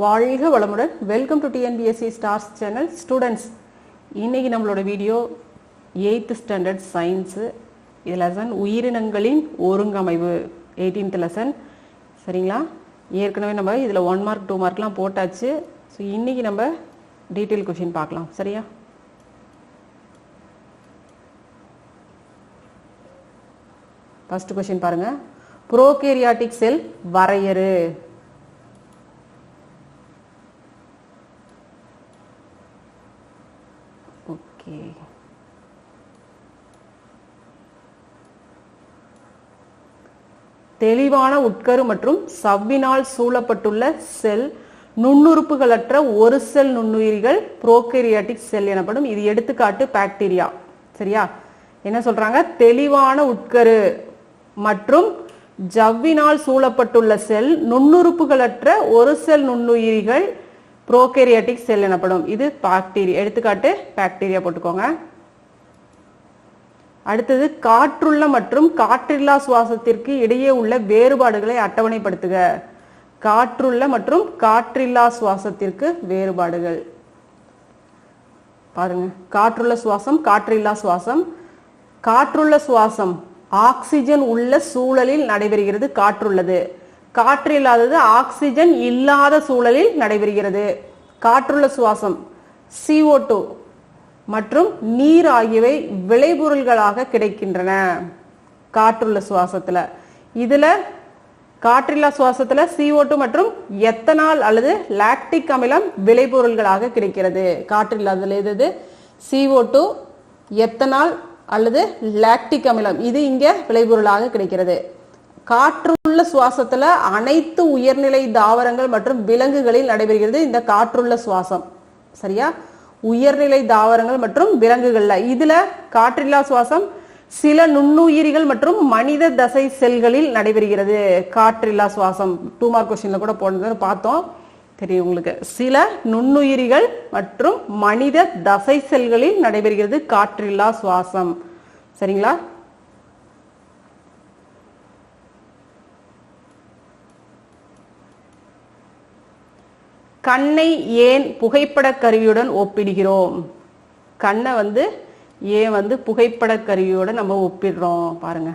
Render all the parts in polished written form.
வாழ்க வளமுடன். Welcome to TNPSC stars channel. Students, இன்னைக்கு நம்மளோட video 8th standard science lesson உயிரினங்களின் ஒருங்கமைவு 18th லெசன். சரிங்களா? ஏற்கனவே நம்ம இதில் 1 மார்க் 2 மார்க்லாம் போட்டாச்சு. ஸோ இன்னைக்கு நம்ம டீட்டெயில் கொஷின் பார்க்கலாம். சரியா? ஃபர்ஸ்ட் கொஷின் பாருங்க. ப்ரோகேரியாட்டிக் செல் வரையறு. ஓகே, தெளிவான உட்கரு மற்றும் சவ்வினால் சூழப்பட்டுள்ள செல் நுண்ணுறுப்புகளற்ற ஒரு செல் நுண்ணுயிரிகள் புரோகேரியாட்டிக் செல் எனப்படும். இது எடுத்துக்காட்டு பாக்டீரியா. சரியா? என்ன சொல்றாங்க? தெளிவான உட்கரு மற்றும் ஜவ்வினால் சூழப்பட்டுள்ள செல் நுண்ணுறுப்புகளற்ற ஒரு செல் நுண்ணுயிரிகள் புரோகேரியாட்டிக் செல் எனப்படும். இது பாக்டீரியா, எடுத்துக்காட்டு பாக்டீரியா போட்டுக்கோங்க. அடுத்தது, காற்றுள்ள மற்றும் காற்றில்லா சுவாசத்திற்கு இடையே உள்ள வேறுபாடுகளை அட்டவணைப்படுத்துக. காற்றுள்ள மற்றும் காற்றில்லா சுவாசத்திற்கு வேறுபாடுகள் பாருங்க. காற்றுள்ள சுவாசம், காற்றில்லா சுவாசம். காற்றுள்ள சுவாசம் ஆக்சிஜன் உள்ள சூழலில் நடைபெறுகிறது, காற்றுள்ளது. காற்றில்லாதது ஆக்சிஜன் இல்லாத சூழலில் நடைபெறுகிறது. காற்றுள்ள சுவாசம் CO2 மற்றும் நீர் ஆகியவை விளைபொருள்களாக கிடைக்கின்றன காற்றுள்ள சுவாசத்துல. இதுல காற்றில்லா சுவாசத்துல CO2 மற்றும் எத்தனால் அல்லது லாக்டிக் அமிலம் விளைபொருள்களாக கிடைக்கிறது. காற்றில்லாததுல எது? CO2, எத்தனால் அல்லது லாக்டிக் அமிலம், இது இங்க விளைபொருளாக கிடைக்கிறது. காற்றுள்ள சுவாசத்துல அனைத்து உயர்நிலை தாவரங்கள் மற்றும் விலங்குகளில் நடைபெறுகிறது இந்த காற்றுள்ள சுவாசம். சரியா? உயர்நிலை தாவரங்கள் மற்றும் விலங்குகள்ல. இதுல காற்றில்லா சுவாசம் சில நுண்ணுயிரிகள் மற்றும் மனித தசை செல்களில் நடைபெறுகிறது. காற்றில்லா சுவாசம் 2 மார்க் கொஸ்டின்ல கூட போனது பார்த்தோம், தெரியும் உங்களுக்கு. சில நுண்ணுயிரிகள் மற்றும் மனித தசை செல்களில் நடைபெறுகிறது காற்றில்லா சுவாசம். சரிங்களா? கண்ணை ஏன் புகைப்பட கருவியுடன் ஒப்பிடுகிறோம்? கண்ணை ஏன் புகைப்பட கருவியோட நம்ம ஒப்பிடுறோம் பாருங்க.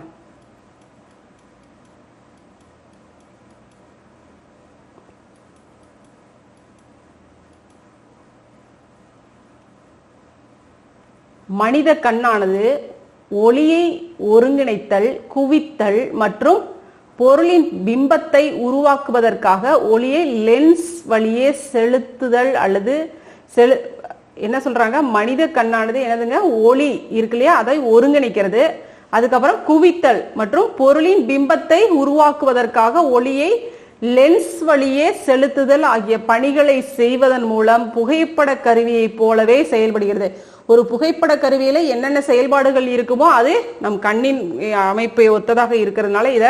மனித கண்ணானது ஒளியை ஒருங்கிணைத்தல், குவித்தல் மற்றும் பொருளின் பிம்பத்தை உருவாக்குவதற்காக ஒளியை லென்ஸ் வழியே செலுத்துதல் அல்லது என்ன சொல்றாங்க? மனித கண்ணானது என்னதுங்க? ஒளி இருக்கு இல்லையா, அதை ஒருங்கிணைக்கிறது. அதுக்கப்புறம் குவித்தல் மற்றும் பொருளின் பிம்பத்தை உருவாக்குவதற்காக ஒளியை லென்ஸ் வழியே செலுத்துதல் ஆகிய பணிகளை செய்வதன் மூலம் புகைப்பட கருவியை போலவே செயல்படுகிறது. ஒரு புகைப்பட கருவியில என்னென்ன செயல்பாடுகள் இருக்குமோ அது நம் கண்ணின் அமைப்பை ஒத்ததாக இருக்கிறதுனால இத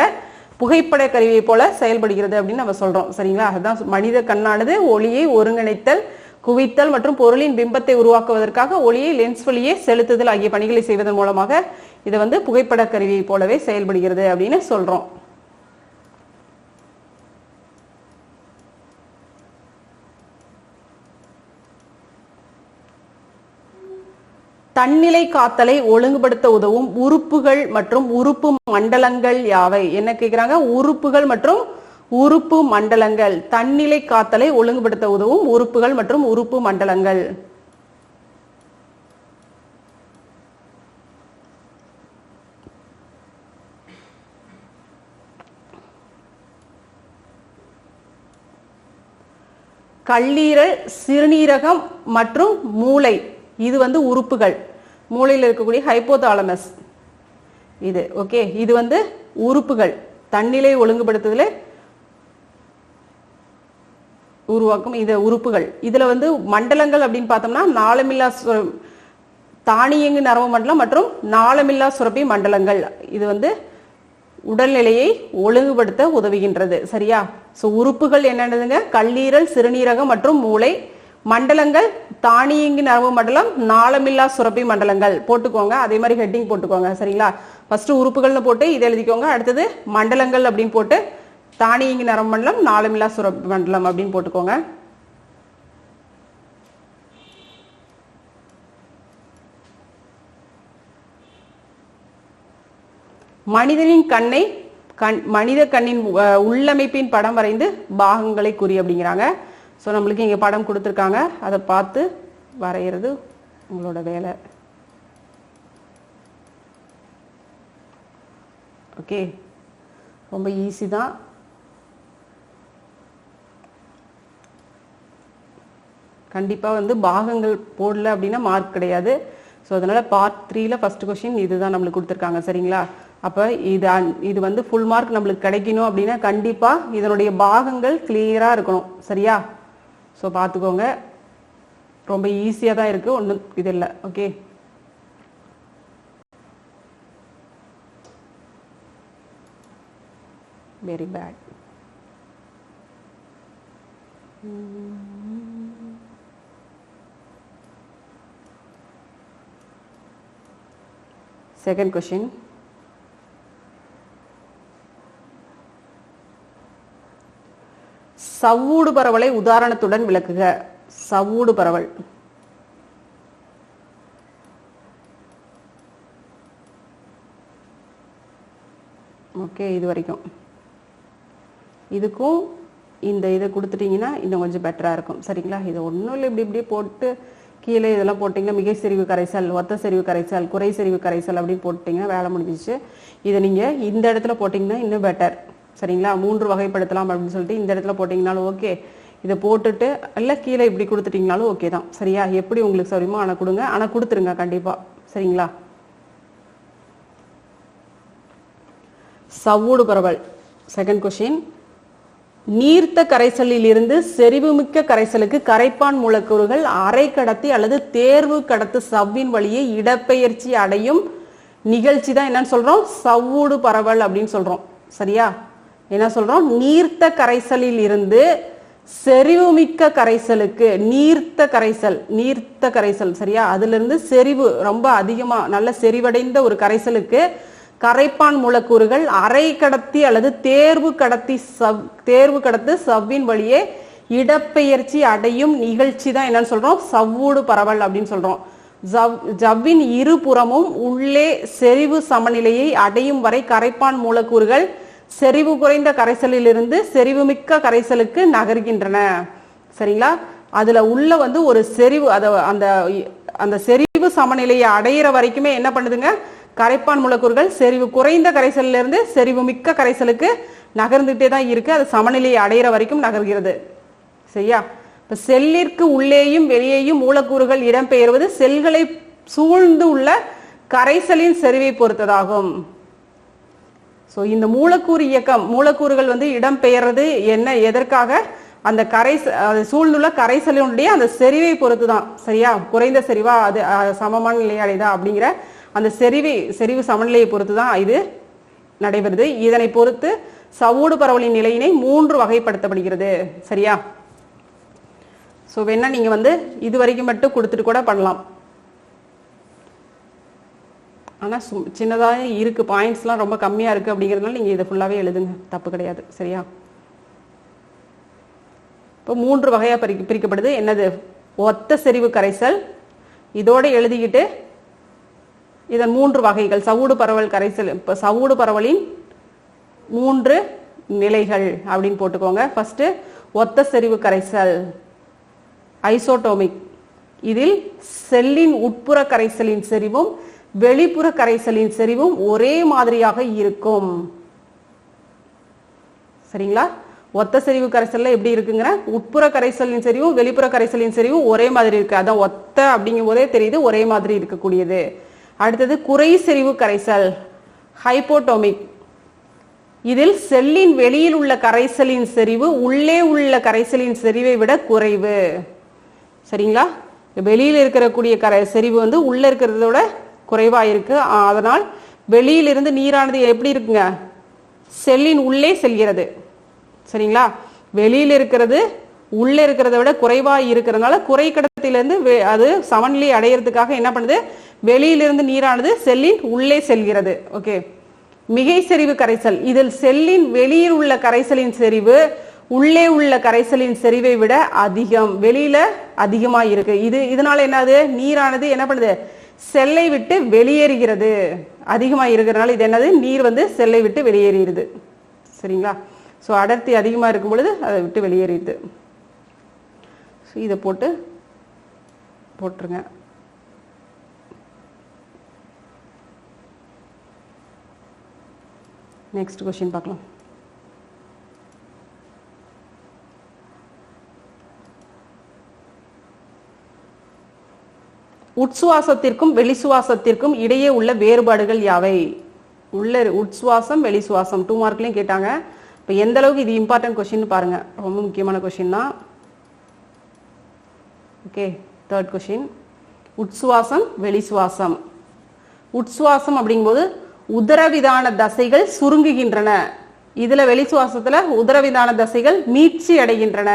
புகைப்பட கருவியை போல செயல்படுகிறது அப்படின்னு நம்ம சொல்றோம். சரிங்களா? அதுதான் மனித கண்ணானது ஒளியை ஒருங்கிணைத்தல், குவித்தல் மற்றும் பொருளின் பிம்பத்தை உருவாக்குவதற்காக ஒளியை லென்ஸ் வழியே செலுத்துதல் ஆகிய பணிகளை செய்வதன் மூலமாக இதை புகைப்பட கருவியை போலவே செயல்படுகிறது அப்படின்னு சொல்றோம். தன்னிலை காத்தலை ஒழுங்குபடுத்த உதவும் உறுப்புகள் மற்றும் உறுப்பு மண்டலங்கள் யாவை? என்ன கேட்கிறாங்க? உறுப்புகள் மற்றும் உறுப்பு மண்டலங்கள். தன்னிலை காத்தலை ஒழுங்குபடுத்த உதவும் உறுப்புகள் மற்றும் உறுப்பு மண்டலங்கள். கல்லீரல், சிறுநீரகம் மற்றும் மூளை, இது உறுப்புகள். மூளையில் இருக்கக்கூடிய ஹைப்போதாலமஸ் இது. ஓகே, இது உறுப்புகள். தன்னிலை ஒழுங்குபடுத்துதல உருவாக்கும் இந்த உறுப்புகள். இதுல மண்டலங்கள் அப்படின்னு பார்த்தோம்னா நாளமில்லா தானியங்கு நரம்பு மண்டலம் மற்றும் நாளமில்லா சுரப்பி மண்டலங்கள். இது உடல்நிலையை ஒழுங்குபடுத்த உதவுகின்றது. சரியா? சோ உறுப்புகள் என்னென்னதுங்க? கல்லீரல், சிறுநீரகம் மற்றும் மூளை. மண்டலங்கள் தானியங்கி நரம்பு மண்டலம், நாளமில்லா சுரப்பி மண்டலங்கள் போட்டுக்கோங்க. அதே மாதிரி ஹெட்டிங் போட்டுக்கோங்க. சரிங்களா? ஃபர்ஸ்ட் உறுப்புகள்னு போட்டு இதை எழுதிக்கோங்க. அடுத்தது மண்டலங்கள் அப்படின்னு போட்டு தானியங்கி நரம்பு மண்டலம், நாளமில்லா சுரப்பி மண்டலம் அப்படின்னு போட்டுக்கோங்க. மனிதனின் மனித கண்ணின் உள்ளமைப்பின் படம் வரைந்து பாகங்களை குறி அப்படிங்கிறாங்க. ஸோ நம்மளுக்கு இங்கே படம் கொடுத்துருக்காங்க, அதை பார்த்து வரைகிறது உங்களோட வேலை. ஓகே, ரொம்ப ஈஸி தான். கண்டிப்பாக வந்து பாகங்கள் போடல அப்படின்னா மார்க் கிடையாது. ஸோ அதனால் பார்ட் 3ல ஃபர்ஸ்ட் கொஸ்டின் இதுதான் நம்மளுக்கு கொடுத்துருக்காங்க. சரிங்களா? அப்போ இது வந்து ஃபுல் மார்க் நம்மளுக்கு கிடைக்கணும் அப்படின்னா கண்டிப்பாக இதனுடைய பாகங்கள் கிளியராக இருக்கணும். சரியா? ஸோ பார்த்துக்கோங்க, ரொம்ப ஈஸியாக தான் இருக்குது, ஒன்றும் இது இல்லை. Okay, very bad. Second question, சவ்வூடு பரவலை உதாரணத்துடன் விளக்குக. சவ்வூடு பரவல். ஓகே, இது வரைக்கும். இதுக்கும் இந்த இதை கொடுத்துட்டீங்கன்னா இன்னும் கொஞ்சம் பெட்டராக இருக்கும். சரிங்களா? இது ஒன்றும் இல்லை, இப்படி இப்படியே போட்டு கீழே இதெல்லாம் போட்டிங்கன்னா மிகை செறிவு கரைசல், ஒத்த செறிவு கரைசல், குறை செறிவு கரைசல் அப்படின்னு போட்டிங்கன்னா வேலை முடிஞ்சிச்சு. இதை நீங்கள் இந்த இடத்துல போட்டிங்கன்னா இன்னும் பெட்டர். சரிங்களா? 3 வகைப்படுத்தலாம் அப்படின்னு சொல்லிட்டு இந்த இடத்துல போட்டிங்கனாலும் ஓகே, இதை போட்டுட்டு இல்லை கீழே இப்படி கொடுத்துட்டிங்கனாலும் ஓகே தான். சரியா? எப்படி உங்களுக்கு சௌரியமோ ஆனால் கொடுங்க, ஆனால் கொடுத்துருங்க கண்டிப்பாக. சரிங்களா? சவ்வூடு பரவல். செகண்ட் கொஸ்டின், நீர்த்த கரைசலில் இருந்து செறிவுமிக்க கரைசலுக்கு கரைப்பான் மூலக்கூறுகள் அரை கடத்தி அல்லது தேர்வு கடத்து சவ்வின் வழியே இடப்பெயர்ச்சி அடையும் நிகழ்ச்சி தான் என்னன்னு சொல்றோம்? சவ்வூடு பரவல் அப்படின்னு சொல்றோம். சரியா? என்ன சொல்றோம்? நீர்த்த கரைசலில் இருந்து செறிவுமிக்க கரைசலுக்கு, நீர்த்த கரைசல் சரியா, அதுல இருந்து செறிவு ரொம்ப அதிகமா நல்ல செறிவடைந்த ஒரு கரைசலுக்கு கரைப்பான் மூலக்கூறுகள் அரை கடத்தி அல்லது தேர்வு கடத்து சவ்வின் வழியே இடப்பெயர்ச்சி அடையும் நிகழ்ச்சி தான் என்னன்னு சொல்றோம்? சவ்வூடு பரவல் அப்படின்னு சொல்றோம். ஜவ்வின் இருபுறமும் உள்ளே செறிவு சமநிலையை அடையும் வரை கரைப்பான் மூலக்கூறுகள் செறிவு குறைந்த கரைசலில் இருந்து செறிவுமிக்க கரைசலுக்கு நகர்கின்றன. சரிங்களா? அதுல உள்ள வந்து ஒரு செறிவு, அந்த செறிவு சமநிலையை அடையிற வரைக்குமே என்ன பண்ணுதுங்க? கரைப்பான் மூலக்கூறுகள் செறிவு குறைந்த கரைசலில் இருந்து செறிவு மிக்க கரைசலுக்கு நகர்ந்துட்டே தான் இருக்கு. அது சமநிலையை அடையிற வரைக்கும் நகர்கிறது. சரியா? இப்ப செல்லிற்கு உள்ளேயும் வெளியேயும் மூலக்கூறுகள் இடம்பெயர்வது செல்களை சூழ்ந்து உள்ள கரைசலின் செறிவை பொறுத்ததாகும். ஸோ இந்த மூலக்கூறு இயக்கம், மூலக்கூறுகள் வந்து இடம்பெயர்றது என்ன, எதற்காக? அந்த சூழ்ந்துள்ள கரைசலினுடைய அந்த செறிவை பொறுத்து தான். சரியா? குறைந்த செறிவா அது சமமான நிலை அடைதா அப்படிங்கிற அந்த செறிவு சமநிலையை பொறுத்து தான் இது நடைபெறுது. இதனை பொறுத்து சவ்வூடு பரவலின் நிலையினை 3 வகைப்படுத்தப்படுகிறது. சரியா? ஸோ வேணா நீங்க வந்து இது வரைக்கும் மட்டும் கொடுத்துட்டு கூட பண்ணலாம். ஆனால் சின்னதாக இருக்கு, பாயிண்ட்ஸ்லாம் ரொம்ப கம்மியாக இருக்கு அப்படிங்கிறதுனால நீங்கள் இதை ஃபுல்லாகவே எழுதுங்க, தப்பு கிடையாது. சரியா? இப்போ 3 வகையாக பிரிக்கப்படுது. என்னது? ஒத்த செறிவு கரைசல், இதோட எழுதிக்கிட்டு இதன் 3 வகைகள் சவ்வூடு பரவல் கரைசல். இப்போ சவ்வூடு பரவலின் 3 நிலைகள் அப்படின்னு போட்டுக்கோங்க. ஃபர்ஸ்ட் ஒத்த செறிவு கரைசல், ஐசோடோமிக். இதில் செல்லின் உட்புற கரைசலின் செறிவும் வெளிப்புற கரைசலின் செறிவும் ஒரே மாதிரியாக இருக்கும். சரிங்களா? ஒத்த செறிவு கரைசல்ல எப்படி இருக்குங்கிற, உட்புற கரைசலின் செறிவும் வெளிப்புற கரைசலின் செறிவும் ஒரே மாதிரி இருக்கு. அதான் ஒத்த அப்படிங்கும் போதே தெரியுது, ஒரே மாதிரி இருக்கக்கூடியது. அடுத்தது குறை செறிவு கரைசல், ஹைப்போடோமிக். இதில் செல்லின் வெளியில் உள்ள கரைசலின் செறிவு உள்ளே உள்ள கரைசலின் செறிவை விட குறைவு. சரிங்களா? வெளியில் இருக்கக்கூடிய செறிவு வந்து உள்ள இருக்கிறதோட குறைவா இருக்கு. அதனால் வெளியிலிருந்து நீரானது எப்படி இருக்குங்க? செல்லின் உள்ளே செல்கிறது. சரிங்களா? வெளியில் இருக்கிறது உள்ள இருக்கிறத விட குறைவா இருக்கிறதுனால குறை கடத்திலிருந்து அது சமநிலை அடையிறதுக்காக என்ன பண்ணுது? வெளியிலிருந்து நீரானது செல்லின் உள்ளே செல்கிறது. ஓகே. மிகை செறிவு கரைசல், இதில் செல்லின் வெளியில் உள்ள கரைசலின் செறிவு உள்ளே உள்ள கரைசலின் செறிவை விட அதிகம், வெளியில அதிகமா இருக்கு. இதனால என்னது? நீரானது என்ன பண்ணுது? செல்லை விட்டு வெளியேறுகிறது. அதிகமா இருக்கிறதுனால இது என்னது, நீர் வந்து செல்லை விட்டு வெளியேறிடுது. சரிங்களா? ஸோ அடர்த்தி அதிகமா இருக்கும் பொழுது அதை விட்டு வெளியேறிடுது. ஸோ இதை போட்டுருங்க. நெக்ஸ்ட் கொஸ்டின் பார்க்கலாம். உட்சுவாசத்திற்கும் வெளிசுவாசத்திற்கும் இடையே உள்ள வேறுபாடுகள் யாவை? உள்ள உட்சுவாசம் வெளிசுவாசம் 2 மார்க்லயும் கேட்டாங்க. இப்போ எந்த அளவுக்கு இது இம்பார்ட்டன்ட் கொஸ்டின் பாருங்க, ரொம்ப முக்கியமான கொஸ்டின் தான். Okay, 3rd question. உட்சுவாசம் வெளிசுவாசம். உட்சுவாசம் அப்படிங்கும்போது உதரவிதான தசைகள் சுருங்குகின்றன. இதுல வெளிசுவாசத்துல உதரவிதான தசைகள் மீட்சி அடைகின்றன.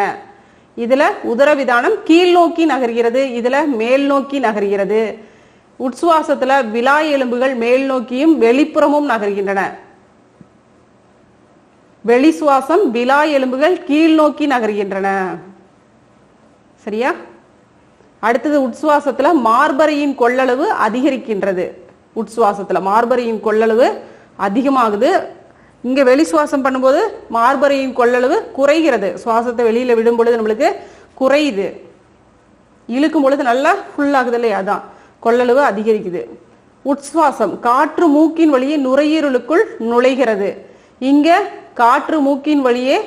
இதுல உதரவிதானம் கீழ் நோக்கி நகர்கிறது, இதுல மேல் நோக்கி நகர்கிறது. உட்சுவாசத்துல விலா எலும்புகள் மேல் நோக்கியும் வெளிப்புறமும் நகர்கின்றன. வெளிசுவாசம் விலா எலும்புகள் கீழ் நோக்கி நகர்கின்றன. சரியா? அடுத்தது உட்சுவாசத்துல மார்பறையின் கொள்ளளவு அதிகரிக்கின்றது. உட்சுவாசத்துல மார்பறையின் கொள்ளளவு அதிகமாகுது. இங்க வெளி சுவாசம் பண்ணும்போது மார்பறையின் கொள்ளளவு குறைகிறது. சுவாசத்தை வெளியில விடும் பொழுது நம்மளுக்கு குறையுது, இழுக்கும் பொழுது நல்லா ஃபுல் ஆகுது இல்லையா, அதான் கொள்ளளவு அதிகரிக்குது. உட்சுவாசம் காற்று மூக்கின் வழியே நுரையீரலுக்குள் நுழைகிறது. இங்க காற்று மூக்கின் வழியே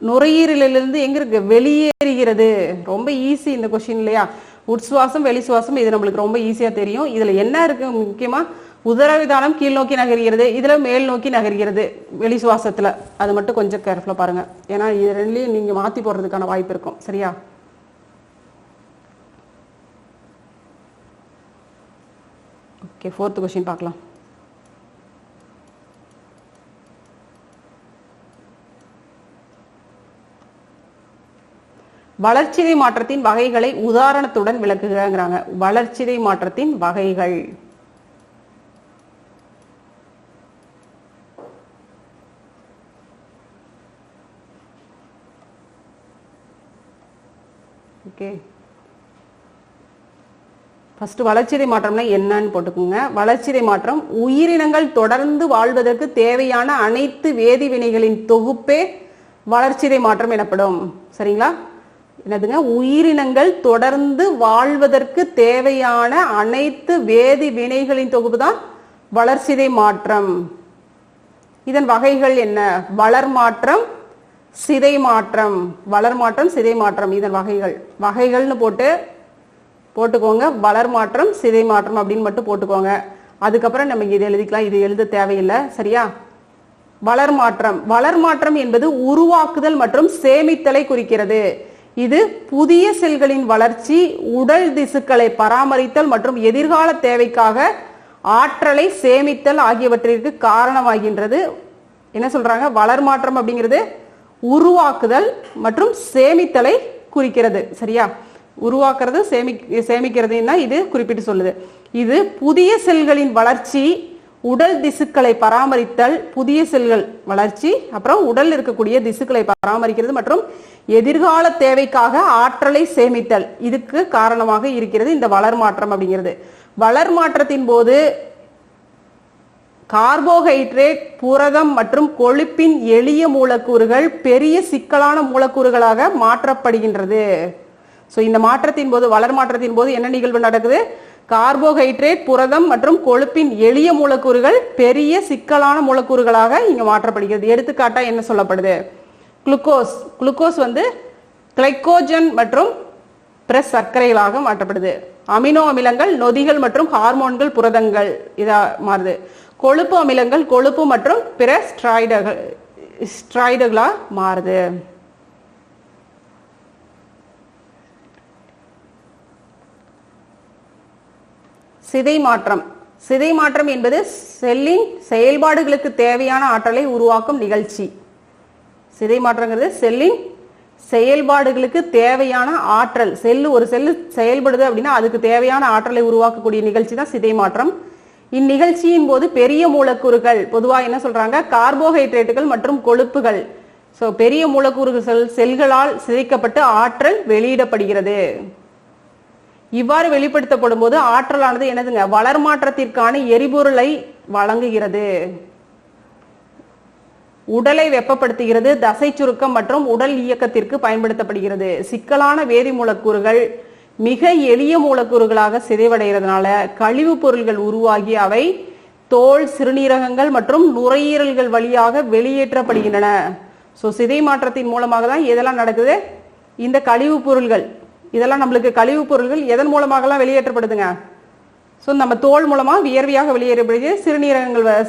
நுரையீரலிலிருந்து எங்க இருக்கு, வெளியேறுகிறது. ரொம்ப ஈஸி இந்த கொஸ்டின் இல்லையா? உட்சுவாசம் வெளிசுவாசம் இது நம்மளுக்கு ரொம்ப ஈஸியா தெரியும். இதுல என்ன இருக்கு முக்கியமா, உதரவிதானம் கீழ் நோக்கி நகர்கிறது, இதுல மேல் நோக்கி நகர்கிறது வெளி சுவாசத்துல. அது மட்டும் கொஞ்சம் கேர்ஃபுல்லா பாருங்க, ஏன்னா இது ரெண்டுலயும் நீங்க மாத்தி போடுறதுக்கான வாய்ப்பு இருக்கும். சரியா? ஓகே, 4th கொஸ்டின் பார்க்கலாம். வளர்ச்சிதை மாற்றத்தின் வகைகளை உதாரணத்துடன் விளக்குகிறாங்க. வளர்ச்சிதை மாற்றத்தின் வகைகள். ஓகே, ஃபர்ஸ்ட் வளர்ச்சிதை மாற்றம்னா என்னன்னு போட்டுக்கோங்க. வளர்ச்சிதை மாற்றம் உயிரினங்கள் தொடர்ந்து வாழ்வதற்கு தேவையான அனைத்து வேதிவினைகளின் தொகுப்பே வளர்ச்சிதை மாற்றம் எனப்படும். சரிங்களா? என்னதுங்க, உயிரினங்கள் தொடர்ந்து வாழ்வதற்கு தேவையான அனைத்து வேதி வினைகளின் தொகுப்பு தான் வளர்ச்சிதை மாற்றம். இதன் வகைகள் என்ன? வளர் மாற்றம், சிதை மாற்றம். வளர் மாற்றம், சிதை மாற்றம் இதன் வகைகள். வகைகள்னு போட்டுக்கோங்க. வளர் மாற்றம், சிதை மாற்றம் அப்படின்னு மட்டும் போட்டுக்கோங்க. அதுக்கப்புறம் நம்ம இது எழுதிக்கலாம், இது எழுத தேவையில்லை. சரியா? வளர் மாற்றம். வளர் மாற்றம் என்பது உருவாக்குதல் மற்றும் சேமித்தலை குறிக்கிறது. இது புதிய செல்களின் வளர்ச்சி, உடல் திசுக்களை பராமரித்தல் மற்றும் எதிர்கால தேவைக்காக ஆற்றலை சேமித்தல் ஆகியவற்றிற்கு காரணமாகின்றது. என்ன சொல்றாங்க? வளர் மாற்றம் அப்படிங்கிறது உருவாக்குதல் மற்றும் சேமித்தலை குறிக்கிறது. சரியா? உருவாக்குறது சேமிக்கிறதுன்னா இது குறிப்பிட்டு சொல்லுது. இது புதிய செல்களின் வளர்ச்சி, உடல் திசுக்களை பராமரித்தல், புதிய செல்கள் வளர்ச்சி, அப்புறம் உடல் இருக்கக்கூடிய திசுக்களை பராமரிக்கிறது மற்றும் எதிர்கால தேவைக்காக ஆற்றலை சேமித்தல், இதுக்கு காரணமாக இருக்கிறது இந்த வளர் மாற்றம் அப்படிங்கிறது. வளர் மாற்றத்தின் போது கார்போஹைட்ரேட், புரதம் மற்றும் கொழுப்பின் எளிய மூலக்கூறுகள் பெரிய சிக்கலான மூலக்கூறுகளாக மாற்றப்படுகின்றது. ஸோ இந்த மாற்றத்தின் போது, வளர் மாற்றத்தின் போது என்ன நிகழ்வு நடக்குது? கார்போஹைட்ரேட், புரதம் மற்றும் கொழுப்பின் எளிய மூலக்கூறுகள் பெரிய சிக்கலான மூலக்கூறுகளாக இங்க மாற்றப்படுகிறது. எடுத்துக்காட்டா என்ன சொல்லப்படுது? குளுக்கோஸ். குளுக்கோஸ் வந்து கிளைகோஜன் மற்றும் பிற சர்க்கரைகளாக மாற்றப்படுது. அமினோ அமிலங்கள் நொதிகள் மற்றும் ஹார்மோன்கள் புரதங்கள் இதா மாறுது. கொழுப்பு அமிலங்கள் கொழுப்பு மற்றும் பிற ஸ்ட்ராய்டுகளா மாறுது. சிதை மாற்றம். சிதை மாற்றம் என்பது செல்லின் செயல்பாடுகளுக்கு தேவையான ஆற்றலை உருவாக்கும் நிகழ்ச்சி. சிதை மாற்றங்கிறது செல்லின் செயல்பாடுகளுக்கு தேவையான ஆற்றல். ஒரு செல்லு செயல்படுது அப்படின்னா அதுக்கு தேவையான ஆற்றலை உருவாக்கக்கூடிய நிகழ்ச்சி தான் சிதை மாற்றம். இந்நிகழ்ச்சியின் போது பெரிய மூலக்கூறுகள், பொதுவாக என்ன சொல்றாங்க, கார்போஹைட்ரேட்டுகள் மற்றும் கொழுப்புகள், ஸோ பெரிய மூலக்கூறுகள் செல்களால் சிதைக்கப்பட்டு ஆற்றல் வெளியிடப்படுகிறது. இவ்வாறு வெளிப்படுத்தப்படும் போது ஆற்றலானது என்னதுங்க, வளர்மாற்றத்திற்கான எரிபொருளை வழங்குகிறது, உடலை வெப்பப்படுத்துகிறது, தசை சுருக்கம் மற்றும் உடல் இயக்கத்திற்கு பயன்படுத்தப்படுகிறது. சிக்கலான வேதி மூலக்கூறுகள் மிக எளிய மூலக்கூறுகளாக சிதைவடைகிறதுனால கழிவுப் பொருள்கள் உருவாகி அவை தோல், சிறுநீரகங்கள் மற்றும் நுரையீரல்கள் வழியாக வெளியேற்றப்படுகின்றன. ஸோ சிதை மாற்றத்தின் மூலமாக தான் இதெல்லாம் நடக்குது. இந்த கழிவுப் பொருள்கள் இதெல்லாம் நம்மளுக்கு கழிவுப் பொருள்கள் எதன் மூலமாகலாம் வெளியேற்றப்படுதுங்க? ஸோ நம்ம தோல் மூலமாக வியர்வையாக வெளியேறப்படுது,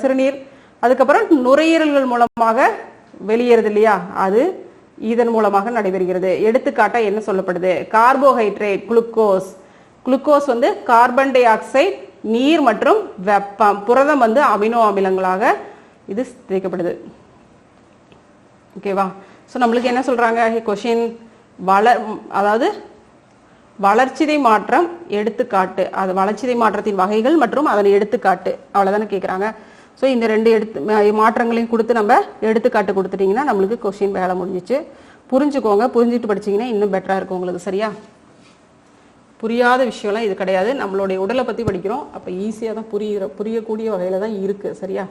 சிறுநீர், அதுக்கப்புறம் நுரையீரல்கள் மூலமாக வெளியேறுது இல்லையா, அது இதன் மூலமாக நடைபெறுகிறது. எடுத்துக்காட்டா என்ன சொல்லப்படுது? கார்போஹைட்ரேட், குளுக்கோஸ் வந்து கார்பன் டை ஆக்சைடு, நீர் மற்றும் வெப்பம், புரதம் வந்து அமினோ அமிலங்களாக இது சிதைக்கப்படுது. ஓகேவா? ஸோ நம்மளுக்கு என்ன சொல்றாங்க கொஷின், அதாவது வளர்ச்சிதை மாற்றம் எடுத்துக்காட்டு, அது வளர்ச்சிதை மாற்றத்தின் வகைகள் மற்றும் அதன் எடுத்துக்காட்டு, அவ்வளவுதானே கேட்குறாங்க. ஸோ இந்த ரெண்டு மாற்றங்களையும் கொடுத்து நம்ம எடுத்துக்காட்டு கொடுத்துட்டீங்கன்னா நம்மளுக்கு கொஸ்டின் வேலை முடிஞ்சிச்சு. புரிஞ்சுக்கோங்க, புரிஞ்சுட்டு படிச்சிங்கன்னா இன்னும் பெட்டராக இருக்கும் உங்களுக்கு. சரியா? புரியாத விஷயம்லாம் இது கிடையாது. நம்மளுடைய உடலை பற்றி படிக்கிறோம், அப்போ ஈஸியாக தான் புரியக்கூடிய வகையில் தான் இருக்குது. சரியா?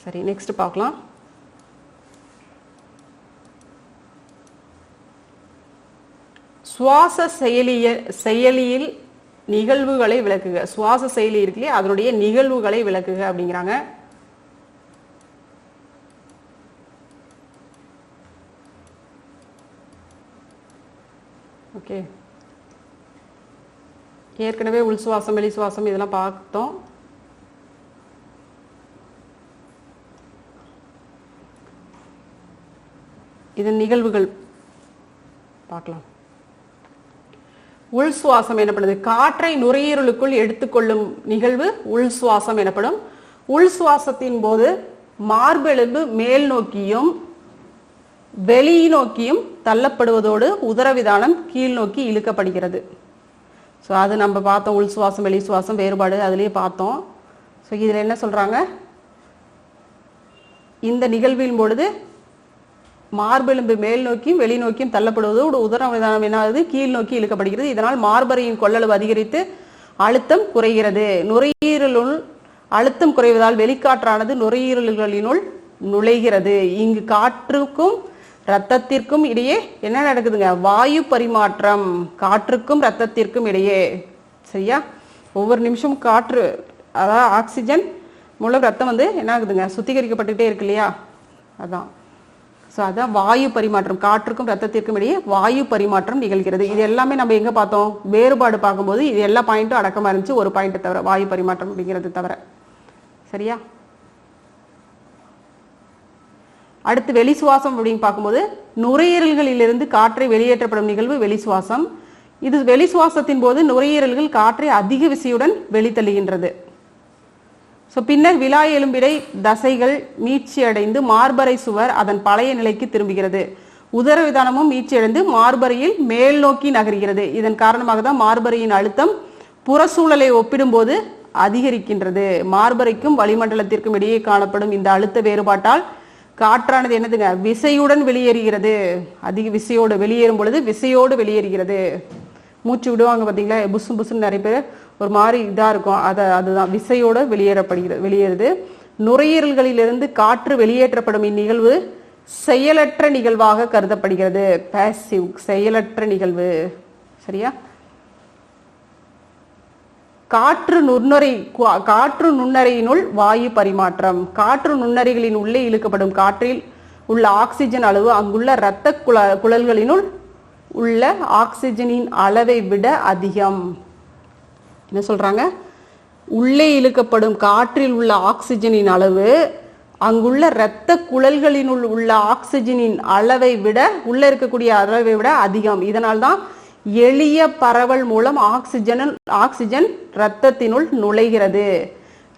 சரி, நெக்ஸ்ட் பார்க்கலாம். சுவாச செயலியில் நிகழ்வுகளை விளக்குக. சுவாச செயலி இருக்குல்லையே, அதனுடைய நிகழ்வுகளை விளக்குக அப்படிங்கிறாங்க. ஓகே, ஏற்கனவே உள் சுவாசம், வெளி சுவாசம் இதெல்லாம் பார்த்தோம். இதன் நிகழ்வுகள் பார்க்கலாம். உள் சுவாசம் எனப்படுது, காற்றை நுரையீரலுக்குள் எடுத்துக்கொள்ளும் நிகழ்வு உள் சுவாசம் எனப்படும். உள் சுவாசத்தின் போது மார்பெலும்பு மேல் நோக்கியும் வெளி நோக்கியும் தள்ளப்படுவதோடு உதரவிதானம் கீழ் நோக்கி இழுக்கப்படுகிறது. ஸோ அது நம்ம பார்த்தோம், உள் சுவாசம் வெளி சுவாசம் வேறுபாடு அதுலேயே பார்த்தோம். ஸோ இதில் என்ன சொல்றாங்க, இந்த நிகழ்வின் பொழுது மார்பெலும்பு மேல் நோக்கியும் வெளி நோக்கியும் தள்ளப்படுவதோடு உதரவிதானம் என்னாவது கீழ் நோக்கி இழுக்கப்படுகிறது. இதனால் மார்பறையின் கொள்ளளவு அதிகரித்து அழுத்தம் குறைகிறது. நுரையீரலுள் அழுத்தம் குறைவதால் வெளிக்காற்றானது நுரையீரல்களினுள் நுழைகிறது. இங்கு காற்றுக்கும் இரத்தத்திற்கும் இடையே என்ன நடக்குதுங்க, வாயு பரிமாற்றம். காற்றுக்கும் இரத்தத்திற்கும் இடையே. சரியா? ஒவ்வொரு நிமிஷம் காற்று, அதாவது ஆக்சிஜன் மூலம் ரத்தம் வந்து என்ன ஆகுதுங்க, சுத்திகரிக்கப்பட்டுட்டே இருக்கு இல்லையா, அதான். ஸோ அதான் வாயு பரிமாற்றம், காற்றுக்கும் ரத்தத்திற்கும் இடையே வாயு பரிமாற்றம் நிகழ்கிறது. இது எல்லாமே நம்ம எங்க பார்த்தோம், வேறுபாடு பார்க்கும்போது இது எல்லா பாயிண்ட்டும் அடக்கமா இருந்துச்சு, ஒரு பாயிண்ட் தவிர, வாயு பரிமாற்றம் அப்படிங்கிறது தவிர. சரியா? அடுத்து வெளி சுவாசம் அப்படின்னு பார்க்கும்போது நுரையீரல்களிலிருந்து காற்றை வெளியேற்றப்படும் நிகழ்வு வெளி சுவாசம். இது வெளி சுவாசத்தின் போது நுரையீரல்கள் காற்றை அதிக விசையுடன் வெளித்தள்ளுகின்றது. ஸோ பின்னர் விலா எலும்பிடை தசைகள் மீட்சி அடைந்து மார்பறை சுவர் அதன் பழைய நிலைக்கு திரும்புகிறது. உதரவிதானமும் மீட்சியடைந்து மார்பறையில் மேல் நோக்கி நகர்கிறது. இதன் காரணமாக தான் மார்பறையின் அழுத்தம் புறச்சூழலை ஒப்பிடும்போது அதிகரிக்கின்றது. மார்பறைக்கும் வளிமண்டலத்திற்கும் இடையே காணப்படும் இந்த அழுத்த வேறுபாட்டால் காற்றானது என்னதுங்க, விசையுடன் வெளியேறுகிறது. அதிக விசையோடு வெளியேறும் பொழுது விசையோடு வெளியேறுகிறது. மூச்சு விடுவாங்க பார்த்தீங்களா, புசு புசுன்னு நிறைய பேர் ஒரு மாதிரி இதாக இருக்கும், அதுதான் விசையோடு வெளியேறுது. நுரையீரல்களிலிருந்து காற்று வெளியேற்றப்படும் இந்நிகழ்வு செயலற்ற நிகழ்வாக கருதப்படுகிறது. பாசிவ், செயலற்ற நிகழ்வு. சரியா? காற்று நுண்ணறையினுள் வாயு பரிமாற்றம். காற்று நுண்ணறைகளின் உள்ளே இழுக்கப்படும் காற்றில் உள்ள ஆக்சிஜன் அளவு அங்குள்ள இரத்த குழல்களினுள் உள்ள ஆக்சிஜனின் அளவை விட அதிகம். என்ன சொல்றாங்க, உள்ளே இழுக்கப்படும் காற்றில் உள்ள ஆக்சிஜனின் அளவு அங்குள்ள இரத்த குழல்களினுள் உள்ள ஆக்சிஜனின் அளவை விட, உள்ள இருக்கக்கூடிய அளவை விட அதிகம். இதனால்தான் எளிய பரவல் மூலம் ஆக்சிஜன் இரத்தத்தினுள் நுழைகிறது.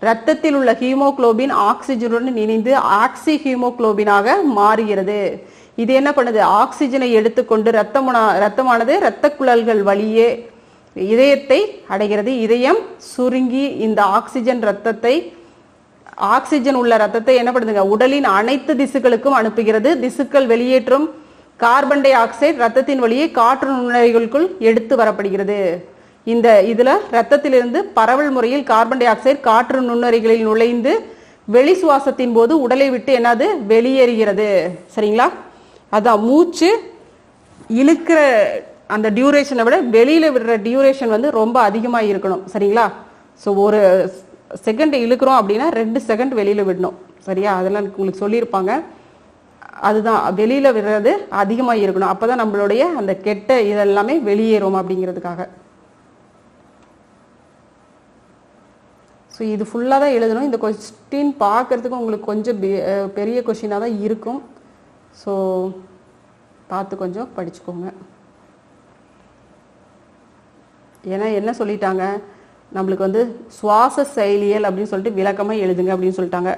இரத்தத்தில் உள்ள ஹீமோகுளோபின் ஆக்சிஜனுடன் இணைந்து ஆக்சி ஹீமோகுளோபினாக மாறுகிறது. இது என்ன பண்ணுது, ஆக்சிஜனை எடுத்துக்கொண்டு இரத்தமானது இரத்த குழல்கள் வழியே இதயத்தை அடைகிறது. இதயம் சுருங்கி இந்த ஆக்சிஜன் உள்ள ரத்தத்தை என்ன பண்ணுதுங்க, உடலின் அனைத்து திசுக்களுக்கும் அனுப்புகிறது. திசுக்கள் வெளியேற்றும் கார்பன் டை ஆக்சைடு ரத்தத்தின் வழியே காற்று நுண்ணுயிரிகளுக்குள் எடுத்து வரப்படுகிறது. இதுல ரத்தத்திலிருந்து பரவல் முறையில் கார்பன் டை ஆக்சைடு காற்று நுண்ணுயிரிகளில் நுழைந்து வெளி சுவாசத்தின் போது உடலை விட்டு என்னது வெளியேறுகிறது. சரிங்களா? அதான் மூச்சு இழுக்கிற அந்த டியூரேஷனை விட வெளியில விடுற டியூரேஷன் வந்து ரொம்ப அதிகமா இருக்கணும். சரிங்களா? ஸோ ஒரு செகண்ட் இழுக்கிறோம் அப்படின்னா 2 செகண்ட் வெளியில விடணும். சரியா? அதெல்லாம் உங்களுக்கு சொல்லியிருப்பாங்க. அதுதான் வெளியில விடுறது அதிகமா இருக்கணும். அப்பதான் நம்மளுடைய அந்த கெட்ட இதெல்லாமே வெளியேறும் அப்படிங்கிறதுக்காக. ஸோ இது ஃபுல்லாக தான் எழுதணும். இந்த கொஸ்டின் பார்க்கறதுக்கு உங்களுக்கு கொஞ்சம் பெரிய கொஸ்டினாக தான் இருக்கும். ஸோ பார்த்து கொஞ்சம் படிச்சுக்கோங்க. ஏன்னா என்ன சொல்லிட்டாங்க, நம்மளுக்கு வந்து சுவாச செயலியல் அப்படின்னு சொல்லிட்டு விளக்கமாக எழுதுங்க அப்படின்னு சொல்லிட்டாங்க.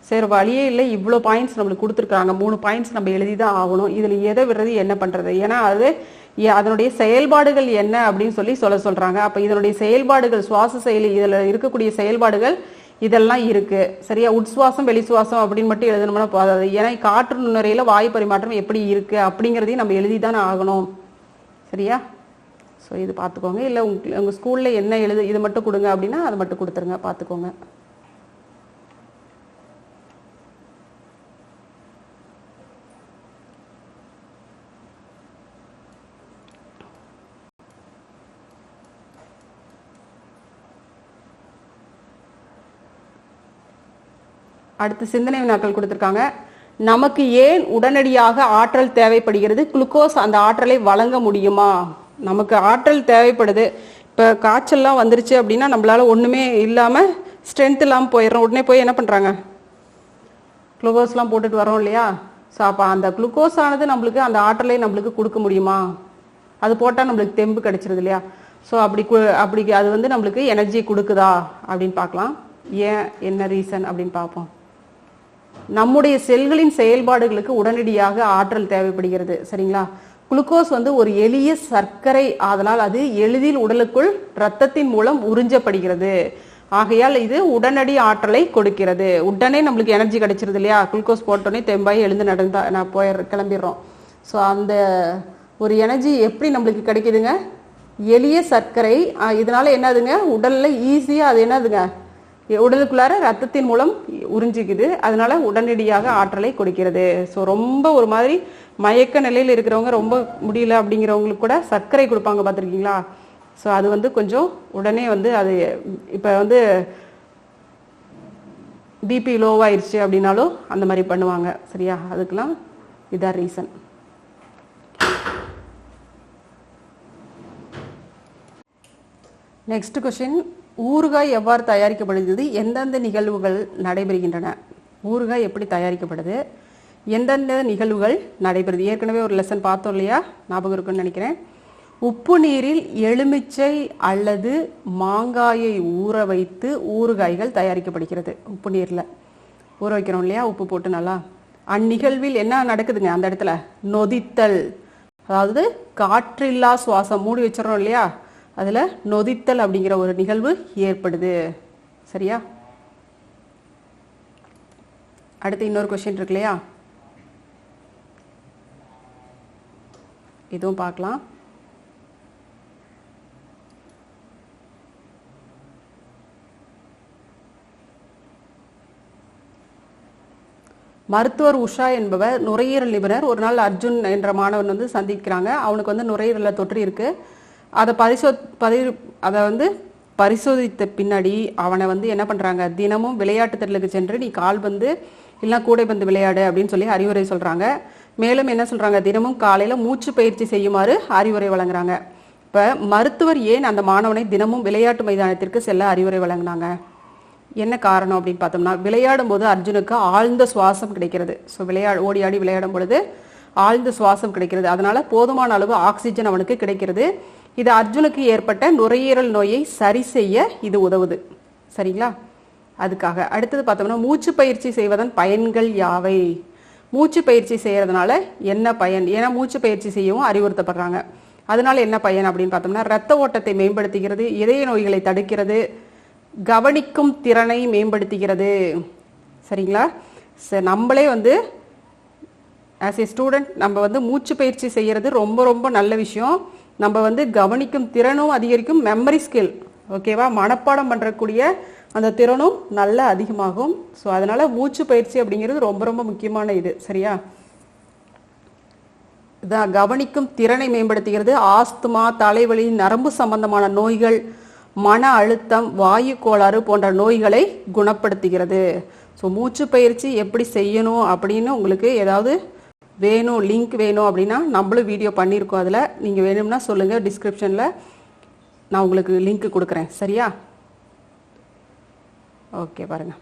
சரி, வழியே இல்லை, இவ்வளோ பாயிண்ட்ஸ் நம்மளுக்கு கொடுத்துருக்காங்க, 3 பாயிண்ட்ஸ் நம்ம எழுதி தான் ஆகணும். இதில் எதை விடுறது என்ன பண்ணுறது, ஏன்னா அது அதனுடைய செயல்பாடுகள் என்ன அப்படின்னு சொல்கிறாங்க. அப்போ இதனுடைய செயல்பாடுகள் சுவாச செயலி இதில் இருக்கக்கூடிய செயல்பாடுகள் இதெல்லாம் இருக்குது. சரியா? உட்சுவாசம் வெளிசுவாசம் அப்படின்னு மட்டும் எழுதணும்னா போதாது. ஏன்னா காற்று நுண்ணுரையில் வாயு பரிமாற்றம் எப்படி இருக்குது அப்படிங்கிறதையும் நம்ம எழுதி தானே ஆகணும். சரியா? ஸோ இது பார்த்துக்கோங்க. இல்லை உங்கள் ஸ்கூலில் என்ன இது மட்டும் கொடுங்க அப்படின்னா அதை மட்டும் கொடுத்துருங்க, பார்த்துக்கோங்க. அடுத்து சிந்தனை வினாக்கள் கொடுத்துருக்காங்க. நமக்கு ஏன் உடனடியாக ஆற்றல் தேவைப்படுகிறது? குளுக்கோஸ் அந்த ஆற்றலை வழங்க முடியுமா? நமக்கு ஆற்றல் தேவைப்படுது. இப்போ காய்ச்சல்லாம் வந்துருச்சு அப்படின்னா நம்மளால ஒன்றுமே இல்லாமல் ஸ்ட்ரென்த் இல்லாமல் போயிடுறோம். உடனே போய் என்ன பண்ணுறாங்க, குளுக்கோஸ்லாம் போட்டுட்டு வரோம் இல்லையா? ஸோ அப்போ அந்த குளுக்கோஸ் ஆனது நம்மளுக்கு அந்த ஆற்றலை நம்மளுக்கு கொடுக்க முடியுமா? அது போட்டால் நம்மளுக்கு தெம்பு கிடைச்சிருது இல்லையா? ஸோ அப்படி அது வந்து நம்மளுக்கு எனர்ஜி கொடுக்குதா அப்படின்னு பார்க்கலாம். ஏன், என்ன ரீசன் அப்படின்னு பார்ப்போம். நம்முடைய செல்களின் செயல்பாடுகளுக்கு உடனடியாக ஆற்றல் தேவைப்படுகிறது. சரிங்களா? குளுக்கோஸ் வந்து ஒரு எளிய சர்க்கரை, ஆதலால் அது எளிதில் உடலுக்குள் இரத்தத்தின் மூலம் உறிஞ்சப்படுகிறது. ஆகையால் இது உடனடி ஆற்றலை கொடுக்கிறது. உடனே நம்மளுக்கு எனர்ஜி கிடைச்சிருது இல்லையா? குளுக்கோஸ் போட்டோன்னே தெம்பாய் எழுந்து நடந்தா நான் கிளம்பிடுறோம். ஸோ அந்த ஒரு எனர்ஜி எப்படி நம்மளுக்கு கிடைக்குதுங்க? எளிய சர்க்கரை. இதனால என்னதுங்க, உடல்ல ஈஸியா அது என்னதுங்க, உடலுக்குள்ளார ரத்தத்தின் மூலம் உறிஞ்சிக்குது. அதனால உடனடியாக ஆற்றலை கொடுக்கிறது. ஸோ ரொம்ப ஒரு மாதிரி மயக்க நிலையில் இருக்கிறவங்க, ரொம்ப முடியல அப்படிங்கிறவங்களுக்கு கூட சர்க்கரை கொடுப்பாங்க, பார்த்துருக்கீங்களா? ஸோ அது வந்து கொஞ்சம் உடனே வந்து அது இப்போ வந்து பிபி லோவாயிருச்சு அப்படின்னாலும் அந்த மாதிரி பண்ணுவாங்க. சரியா? அதுக்கெல்லாம் இதான் ரீசன். நெக்ஸ்ட் கொஸ்டின், ஊறுகாய் எவ்வாறு தயாரிக்கப்படுகிறது? எந்தெந்த நிகழ்வுகள் நடைபெறுகின்றன? ஊறுகாய் எப்படி தயாரிக்கப்படுது, எந்தெந்த நிகழ்வுகள் நடைபெறுது? ஏற்கனவே ஒரு லெசன் பார்த்தோம் இல்லையா? ஞாபகம் இருக்குன்னு நினைக்கிறேன். உப்பு நீரில் எலுமிச்சை அல்லது மாங்காயை ஊற வைத்து ஊறுகாய்கள் தயாரிக்கப்படுகிறது. உப்பு நீரில் ஊற வைக்கிறோம் இல்லையா, உப்பு போட்டு நல்லா. அந்நிகழ்வில் என்ன நடக்குதுங்க? அந்த இடத்துல நொதித்தல், அதாவது காற்றில்லா சுவாசம், மூடி வச்சிடறோம் இல்லையா, அதில் நொதித்தல் அப்படிங்கிற ஒரு நிகழ்வு ஏற்படுது. சரியா? அடுத்து இன்னொரு கொஸ்டின் இருக்கு இல்லையா, இதுவும் பார்க்கலாம். மருத்துவர் உஷா என்பவர் நுரையீரல் நிபுணர். ஒரு நாள் அர்ஜுன் என்ற மாணவன் வந்து சந்திக்கிறாங்க. அவனுக்கு வந்து நுரையீரலில் தொற்று இருக்கு. அதை பரிசோதித்த பின்னாடி அவனை வந்து என்ன பண்ணுறாங்க, தினமும் விளையாட்டு திடலுக்கு சென்று நீ கால்பந்து இல்லைனா கூடைப்பந்து விளையாடு அப்படின்னு சொல்லி அறிவுரை சொல்கிறாங்க. மேலும் என்ன சொல்கிறாங்க, தினமும் காலையில் மூச்சு பயிற்சி செய்யுமாறு அறிவுரை வழங்குறாங்க. இப்போ மருத்துவர் ஏன் அந்த மாணவனை தினமும் விளையாட்டு மைதானத்திற்கு செல்ல அறிவுரை வழங்கினாங்க? என்ன காரணம் அப்படின்னு பார்த்தோம்னா, விளையாடும் போது அர்ஜுனுக்கு ஆழ்ந்த சுவாசம் கிடைக்கிறது. ஸோ ஓடி ஆடி விளையாடும் பொழுது ஆழ்ந்த சுவாசம் கிடைக்கிறது. அதனால போதுமான அளவு ஆக்சிஜன் அவனுக்கு கிடைக்கிறது. இது அர்ஜுனுக்கு ஏற்பட்ட நுரையீரல் நோயை சரி செய்ய இது உதவுது. சரிங்களா? அதுக்காக. அடுத்தது பார்த்தோம்னா, மூச்சு பயிற்சி செய்வதன் பயன்கள் யாவை? மூச்சு பயிற்சி செய்யறதுனால என்ன பயன்? ஏன்னா மூச்சு பயிற்சி செய்யவும் அறிவுறுத்தப்படுறாங்க. அதனால என்ன பயன் அப்படின்னு பார்த்தோம்னா, இரத்த ஓட்டத்தை மேம்படுத்துகிறது, இதய நோய்களை தடுக்கிறது, கவனிக்கும் திறனை மேம்படுத்துகிறது. சரிங்களா? நம்மளே வந்து ஆஸ் ஏ ஸ்டூடெண்ட் நம்ம வந்து மூச்சு பயிற்சி செய்கிறது ரொம்ப ரொம்ப நல்ல விஷயம். நம்ம வந்து கவனிக்கும் திறனும் அதிகரிக்கும், மெமரி ஸ்கில் ஓகேவா, மனப்பாடம் பண்ணுறக்கூடிய அந்த திறனும் நல்லா அதிகமாகும். ஸோ அதனால் மூச்சு பயிற்சி அப்படிங்கிறது ரொம்ப ரொம்ப முக்கியமான இது. சரியா, இதான் கவனிக்கும் திறனை மேம்படுத்துகிறது. ஆஸ்துமா, தலைவலி, நரம்பு சம்பந்தமான நோய்கள், மன அழுத்தம், வாயு கோளாறு போன்ற நோய்களை குணப்படுத்துகிறது. ஸோ மூச்சு பயிற்சி எப்படி செய்யணும் அப்படின்னு உங்களுக்கு ஏதாவது வேணும், லிங்க் வேணும் அப்படின்னா நம்மளும் வீடியோ பண்ணியிருக்கோம். அதில் நீங்கள் வேணும்னா சொல்லுங்கள், டிஸ்கிரிப்ஷனில் நான் உங்களுக்கு லிங்க் கொடுக்குறேன். சரியா, ஓகே. பாருங்கள்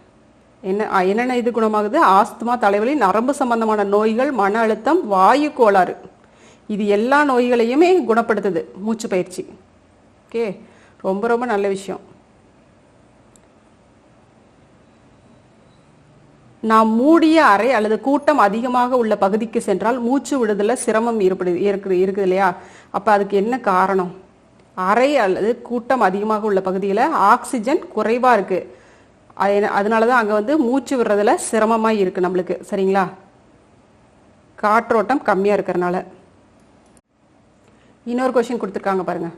என்னென்ன இது குணமாகுது. ஆஸ்துமா, தலைவலி, நரம்பு சம்பந்தமான நோய்கள், மன அழுத்தம், வாயு கோளாறு, இது எல்லா நோய்களையுமே குணப்படுத்துது மூச்சு பயிற்சி. ஓகே, ரொம்ப ரொம்ப நல்ல விஷயம். நாம் மூடிய அறை அல்லது கூட்டம் அதிகமாக உள்ள பகுதிக்கு சென்றால் மூச்சு விடுதல சிரமம் இருக்குது இல்லையா? அப்போ அதுக்கு என்ன காரணம்? அறை அல்லது கூட்டம் அதிகமாக உள்ள பகுதியில் ஆக்சிஜன் குறைவாக இருக்குது. அதனால தான் அங்கே வந்து மூச்சு விடுறதுல சிரமமாக இருக்குது நம்மளுக்கு. சரிங்களா, காற்றோட்டம் கம்மியாக இருக்கிறனால. இன்னொரு கொஸ்டின் கொடுத்துருக்காங்க பாருங்கள்.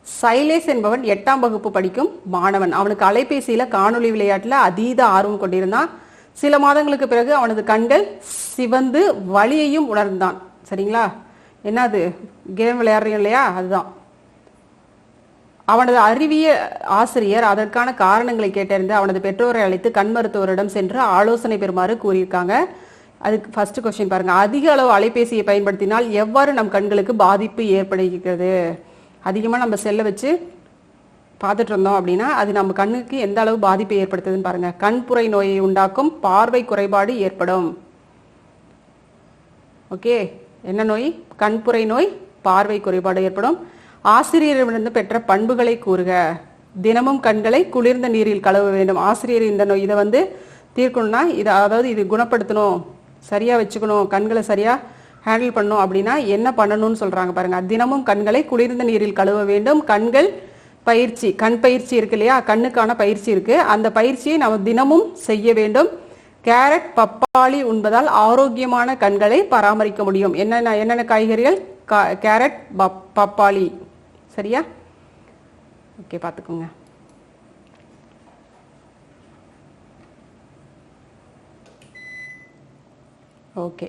சைலேஷ் என்பவன் 8ஆம் வகுப்பு படிக்கும் மாணவன். அவனுக்கு அலைபேசியில் காணொலி விளையாட்டில் அதீத ஆர்வம் கொண்டிருந்தான். சில மாதங்களுக்கு பிறகு அவனது கண்கள் சிவந்து வலியையும் உணர்ந்தான். சரிங்களா, என்னது கேம் விளையாடுறீங்க இல்லையா, அதுதான். அவனது அறிவியல் ஆசிரியர் அதற்கான காரணங்களை கேட்டறிந்து அவனது பெற்றோரை அழைத்து கண் மருத்துவரிடம் சென்று ஆலோசனை பெறுமாறு கூறியிருக்காங்க. அதுக்கு ஃபர்ஸ்ட் கொஸ்டின் பாருங்க. அதிக அளவு அலைபேசியை பயன்படுத்தினால் எவ்வாறு நம் கண்களுக்கு பாதிப்பு ஏற்படுகிறது? அதிகமாக நம்ம செல்லை வச்சு பார்த்துட்டு இருந்தோம் அப்படின்னா அது நம்ம கண்ணுக்கு எந்த அளவு பாதிப்பை ஏற்படுத்துதுன்னு பாருங்க. கண்புரை நோயை உண்டாக்கும், பார்வை குறைபாடு ஏற்படும். ஓகே, என்ன நோய்? கண்புரை நோய், பார்வை குறைபாடு ஏற்படும். ஆசிரியரிடமிருந்து பெற்ற பண்புகளை கூறுக. தினமும் கண்களை குளிர்ந்த நீரில் கழுவ வேண்டும். ஆசிரியர் இந்த நோய் இதை வந்து தீர்க்கணும்னா இதை, அதாவது இது குணப்படுத்தணும், சரியா வச்சுக்கணும், கண்களை சரியா ஹேண்டில் பண்ணணும் அப்படின்னா என்ன பண்ணணும்னு சொல்றாங்க பாருங்க. தினமும் கண்களை குளிர்ந்த நீரில் கழுவ வேண்டும். கண்கள் பயிற்சி, கண் பயிற்சி இருக்கு இல்லையா, கண்ணுக்கான பயிற்சி இருக்கு, அந்த பயிற்சியை நம்ம தினமும் செய்ய வேண்டும். கேரட், பப்பாளி உண்பதால் ஆரோக்கியமான கண்களை பராமரிக்க முடியும். என்னென்ன காய்கறிகள்? கேரட், பப்பாளி. சரியா, ஓகே, பார்த்துக்கோங்க. ஓகே,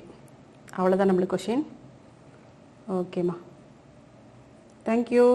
அவ்வளோதான் நம்மளுக்கு கொஷின். ஓகேம்மா, தேங்க்யூ.